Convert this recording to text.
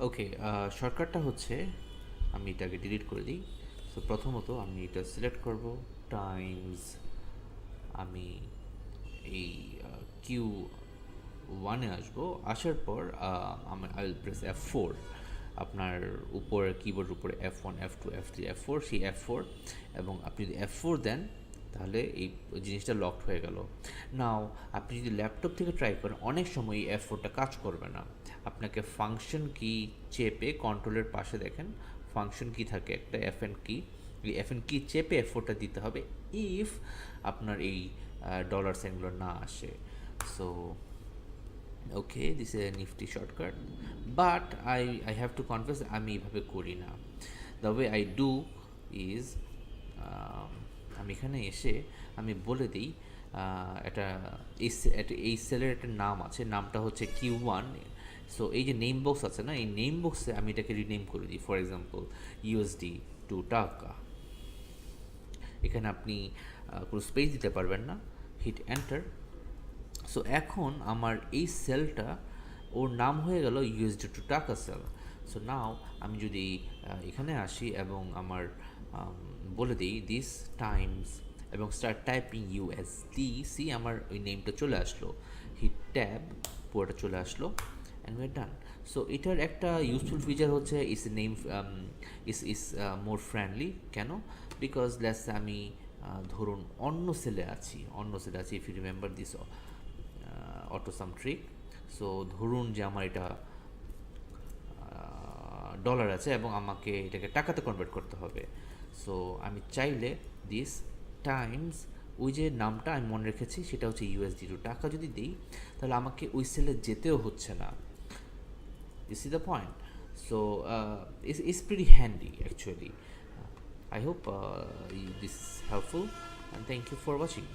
ওকে, শর্টকাটটা হচ্ছে আমি এটাকে ডিলিট করে দিই। সো প্রথমত আমি এটা সিলেক্ট করব, টাইমস আমি এই কিউ ওয়ানে আসবো। আসার পর আমি আই উইল প্রেস F4। আপনার উপরে কিবোর্ডের উপরে F1 F2 F3 F4, সেই F4, এবং আপনি যদি F4 দেন তাহলে এই জিনিসটা লকড হয়ে গেল। নাও আপনি যদি ল্যাপটপ থেকে ট্রাই করেন, অনেক সময় এই F4টা কাজ করবে না। আপনাকে ফাংশন কি চেপে কন্ট্রোলের পাশে দেখেন ফাংশন কি থাকে একটা FN কি, এই FN কি চেপে F4টা দিতে হবে ইফ আপনার এই ডলার সাইনগুলো না আসে। So okay, this is a nifty shortcut, but I have to confess আমি এইভাবে করি না। The way I do is um, আমি এখানে এসে আমি বলে দিই একটা এই সেলের একটা নাম আছে, নামটা হচ্ছে Q1। সো এই যে নেম বক্স আছে না, এই নেম বক্সে আমি এটাকে রিনেম করে দিই, ফর এক্সাম্পল USD টু টাকা। এখানে আপনি কোনো স্পেস দিতে পারবেন না, হিট এন্টার। সো এখন আমার এই সেলটা ওর নাম হয়ে গেল ইউএসডি টু টাকা সেল। সো নাও আমি যদি এখানে আসি এবং আমার বলে দিই দিস টাইমস এবং স্টার্ট টাইপিং USDC, আমার ওই নেমটা চলে আসলো, হিট ট্যাব, পুরোটা চলে আসলো, and we are done. So এটার একটা ইউজফুল ফিচার হচ্ছে is name is more friendly. কেন? বিকজ লেটস আমি ধরুন অন্য সেলে আছি if you remember this auto sum trick. So ধরুন যে আমার এটা ডলার আছে এবং আমাকে এটাকে টাকাতে কনভার্ট করতে হবে। সো আমি চাইলে দিস টাইমস, ওই যে নামটা আমি মনে রেখেছি সেটা হচ্ছে ইউএসডি টু টাকা যদি দিই, তাহলে আমাকে ওই সেলে যেতেও হচ্ছে না। You see the point? So it's pretty handy actually. I hope this is helpful, and thank you for watching.